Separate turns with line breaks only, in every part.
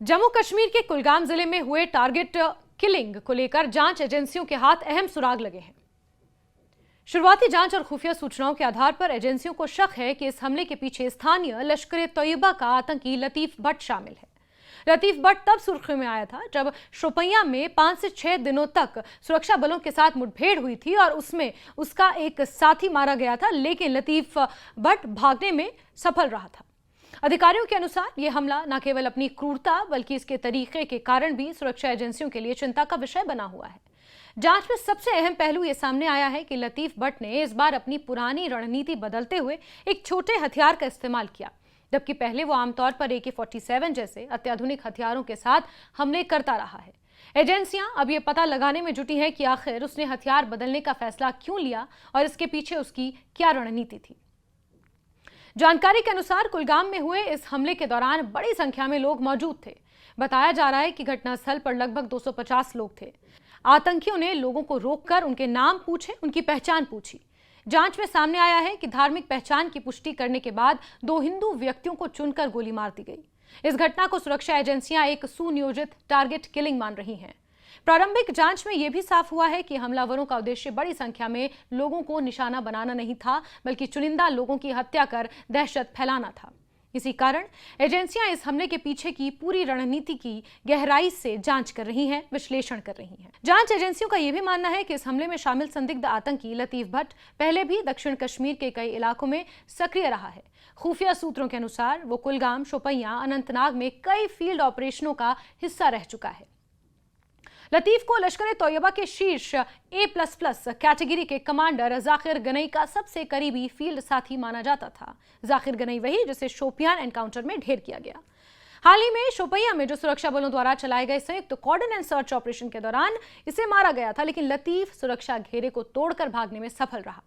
जम्मू कश्मीर के कुलगाम जिले में हुए टारगेट किलिंग को लेकर जांच एजेंसियों के हाथ अहम सुराग लगे हैं। शुरुआती जांच और खुफिया सूचनाओं के आधार पर एजेंसियों को शक है कि इस हमले के पीछे स्थानीय लश्कर ए तैयबा का आतंकी लतीफ भट्ट शामिल है। लतीफ भट्ट तब सुर्खियों में आया था जब शोपियां में 5 से 6 दिनों तक सुरक्षा बलों के साथ मुठभेड़ हुई थी और उसमें उसका एक साथी मारा गया था, लेकिन लतीफ भट्ट भागने में सफल रहा था। अधिकारियों के अनुसार यह हमला न केवल अपनी क्रूरता बल्कि इसके तरीके के कारण भी सुरक्षा एजेंसियों के लिए चिंता का विषय बना हुआ है। जांच में सबसे अहम पहलू यह सामने आया है कि लतीफ भट्ट ने इस बार अपनी पुरानी रणनीति बदलते हुए एक छोटे हथियार का इस्तेमाल किया, जबकि पहले वो आमतौर पर AK-47 जैसे अत्याधुनिक हथियारों के साथ हमले करता रहा है। एजेंसियां अब ये पता लगाने में जुटी हैं कि आखिर उसने हथियार बदलने का फैसला क्यों लिया और इसके पीछे उसकी क्या रणनीति थी। जानकारी के अनुसार कुलगाम में हुए इस हमले के दौरान बड़ी संख्या में लोग मौजूद थे। बताया जा रहा है कि घटनास्थल पर लगभग 250 लोग थे। आतंकियों ने लोगों को रोककर उनके नाम पूछे, उनकी पहचान पूछी। जांच में सामने आया है कि धार्मिक पहचान की पुष्टि करने के बाद 2 हिंदू व्यक्तियों को चुनकर गोली मार दी गई। इस घटना को सुरक्षा एजेंसियां एक सुनियोजित टारगेट किलिंग मान रही हैं। प्रारंभिक जांच में यह भी साफ हुआ है कि हमलावरों का उद्देश्य बड़ी संख्या में लोगों को निशाना बनाना नहीं था, बल्कि चुनिंदा लोगों की हत्या कर दहशत फैलाना था। इसी कारण एजेंसियां इस हमले के पीछे की पूरी रणनीति की गहराई से जांच कर रही हैं, विश्लेषण कर रही हैं। जांच एजेंसियों का यह भी मानना है कि इस हमले में शामिल संदिग्ध आतंकी लतीफ भट्ट पहले भी दक्षिण कश्मीर के कई इलाकों में सक्रिय रहा है। खुफिया सूत्रों के अनुसार वो कुलगाम, शोपियां, अनंतनाग में कई फील्ड ऑपरेशनों का हिस्सा रह चुका है। लतीफ को लश्कर ए तैयबा के शीर्ष A++ कैटेगरी के कमांडर जाकिर गनई का सबसे करीबी फील्ड साथी माना जाता था। जाकिर गनई वही जिसे शोपियान एनकाउंटर में ढेर किया गया। हाल ही में शोपियां में जो सुरक्षा बलों द्वारा चलाए गए संयुक्त कॉर्डन एंड सर्च ऑपरेशन के दौरान इसे मारा गया था, लेकिन लतीफ सुरक्षा घेरे को तोड़कर भागने में सफल रहा।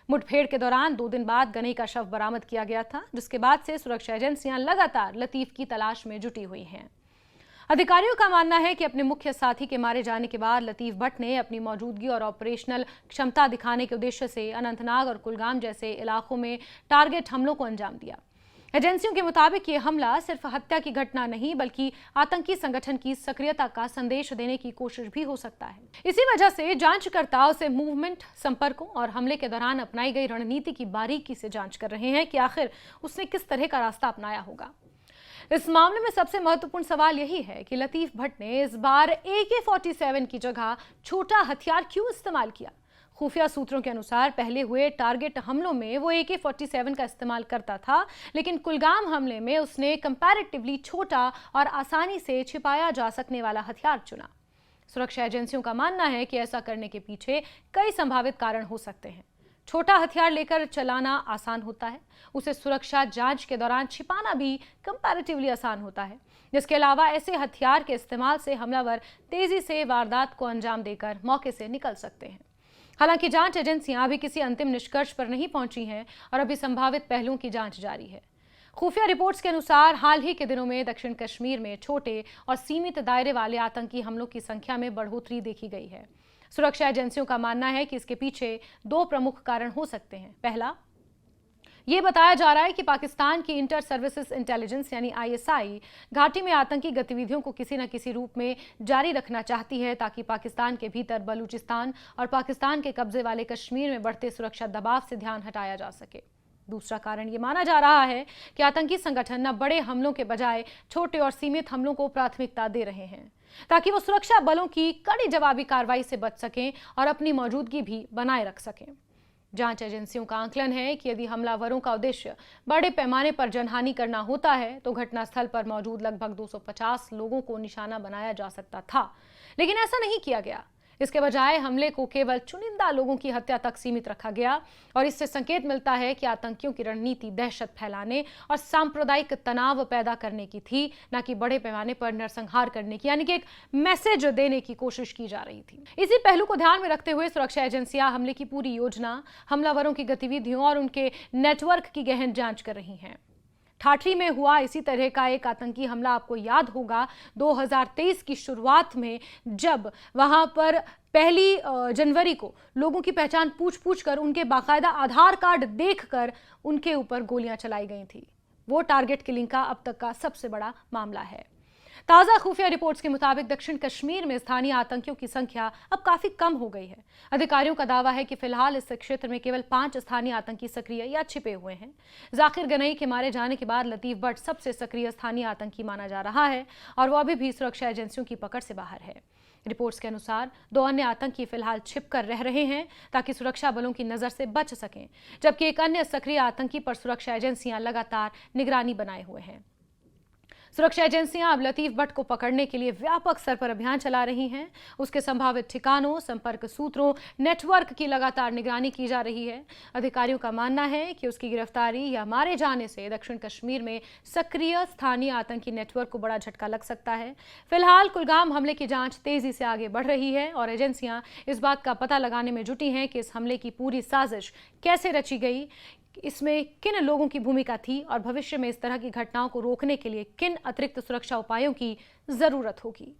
मुठभेड़ के दौरान 2 दिन बाद गनई का शव बरामद किया गया था, जिसके बाद से सुरक्षा एजेंसियां लगातार लतीफ की तलाश में जुटी हुई हैं। अधिकारियों का मानना है कि अपने मुख्य साथी के मारे जाने के बाद लतीफ भट्ट ने अपनी मौजूदगी और ऑपरेशनल क्षमता दिखाने के उद्देश्य से अनंतनाग और कुलगाम जैसे इलाकों में टारगेट हमलों को अंजाम दिया। एजेंसियों के मुताबिक ये हमला सिर्फ हत्या की घटना नहीं बल्कि आतंकी संगठन की सक्रियता का संदेश देने की कोशिश भी हो सकता है। इसी वजह से जांचकर्ता उसे मूवमेंट, संपर्कों और हमले के दौरान अपनाई गई रणनीति की बारीकी से जांच कर रहे हैं कि आखिर उसने किस तरह का रास्ता अपनाया होगा। इस मामले में सबसे महत्वपूर्ण सवाल यही है कि लतीफ भट्ट ने इस बार AK-47 की जगह छोटा हथियार क्यों इस्तेमाल किया। खुफिया सूत्रों के अनुसार पहले हुए टारगेट हमलों में वो AK-47 का इस्तेमाल करता था, लेकिन कुलगाम हमले में उसने कंपैरेटिवली छोटा और आसानी से छिपाया जा सकने वाला हथियार चुना। सुरक्षा एजेंसियों का मानना है कि ऐसा करने के पीछे कई संभावित कारण हो सकते हैं। छोटा हथियार लेकर चलाना आसान होता है, उसे सुरक्षा जांच के दौरान छिपाना भी कंपैरेटिवली आसान होता है। जिसके अलावा ऐसे हथियार के इस्तेमाल से हमलावर तेजी से वारदात को अंजाम देकर मौके से निकल सकते हैं। हालांकि जांच एजेंसियां अभी किसी अंतिम निष्कर्ष पर नहीं पहुंची हैं और अभी संभावित पहलुओं की जांच जारी है। खुफिया रिपोर्ट्स के अनुसार हाल ही के दिनों में दक्षिण कश्मीर में छोटे और सीमित दायरे वाले आतंकी हमलों की संख्या में बढ़ोतरी देखी गई है। सुरक्षा एजेंसियों का मानना है कि इसके पीछे 2 प्रमुख कारण हो सकते हैं। पहला, ये बताया जा रहा है कि पाकिस्तान की इंटर सर्विसेज इंटेलिजेंस यानी ISI घाटी में आतंकी गतिविधियों को किसी न किसी रूप में जारी रखना चाहती है, ताकि पाकिस्तान के भीतर बलूचिस्तान और पाकिस्तान के कब्जे वाले कश्मीर में बढ़ते सुरक्षा दबाव से ध्यान हटाया जा सके। दूसरा कारण ये माना जा रहा है कि आतंकी संगठन न बड़े हमलों के बजाय छोटे और सीमित हमलों को प्राथमिकता दे रहे हैं, ताकि वो सुरक्षा बलों की कड़ी जवाबी कार्रवाई से बच सकें और अपनी मौजूदगी भी बनाए रख सकें। जांच एजेंसियों का आकलन है कि यदि हमलावरों का उद्देश्य बड़े पैमाने पर जनहानि करना होता है तो घटनास्थल पर मौजूद लगभग 250 लोगों को निशाना बनाया जा सकता था, लेकिन ऐसा नहीं किया गया। इसके बजाय हमले को केवल चुनिंदा लोगों की हत्या तक सीमित रखा गया और इससे संकेत मिलता है कि आतंकियों की रणनीति दहशत फैलाने और सांप्रदायिक तनाव पैदा करने की थी, न कि बड़े पैमाने पर नरसंहार करने की, यानी कि एक मैसेज देने की कोशिश की जा रही थी। इसी पहलू को ध्यान में रखते हुए सुरक्षा एजेंसियां हमले की पूरी योजना, हमलावरों की गतिविधियों और उनके नेटवर्क की गहन जांच कर रही हैं। ठाठरी में हुआ इसी तरह का एक आतंकी हमला आपको याद होगा 2023 की शुरुआत में, जब वहां पर 1 जनवरी को लोगों की पहचान पूछ कर उनके बाकायदा आधार कार्ड देखकर उनके ऊपर गोलियां चलाई गई थी। वो टारगेट किलिंग का अब तक का सबसे बड़ा मामला है। ताजा खुफिया रिपोर्ट्स के मुताबिक दक्षिण कश्मीर में स्थानीय आतंकियों की संख्या अब काफी कम हो गई है। अधिकारियों का दावा है कि फिलहाल इस क्षेत्र में केवल 5 स्थानीय आतंकी सक्रिय या छिपे हुए हैं। जाकिर गनई के मारे जाने के बाद लतीफ भट्ट सबसे सक्रिय स्थानीय आतंकी माना जा रहा है और वो अभी भी सुरक्षा एजेंसियों की पकड़ से बाहर है। रिपोर्ट्स के अनुसार 2 अन्य आतंकी फिलहाल छिपकर रह रहे हैं ताकि सुरक्षा बलों की नजर से बच सकें, जबकि एक अन्य सक्रिय आतंकी पर सुरक्षा एजेंसियां लगातार निगरानी बनाए हुए हैं। सुरक्षा एजेंसियां अब लतीफ भट्ट को पकड़ने के लिए व्यापक स्तर पर अभियान चला रही हैं। उसके संभावित ठिकानों, संपर्क सूत्रों, नेटवर्क की लगातार निगरानी की जा रही है। अधिकारियों का मानना है कि उसकी गिरफ्तारी या मारे जाने से दक्षिण कश्मीर में सक्रिय स्थानीय आतंकी नेटवर्क को बड़ा झटका लग सकता है। फिलहाल कुलगाम हमले की जांच तेजी से आगे बढ़ रही है और एजेंसियां इस बात का पता लगाने में जुटी हैं कि इस हमले की पूरी साजिश कैसे रची गई, इसमें किन लोगों की भूमिका थी और भविष्य में इस तरह की घटनाओं को रोकने के लिए किन अतिरिक्त सुरक्षा उपायों की जरूरत होगी।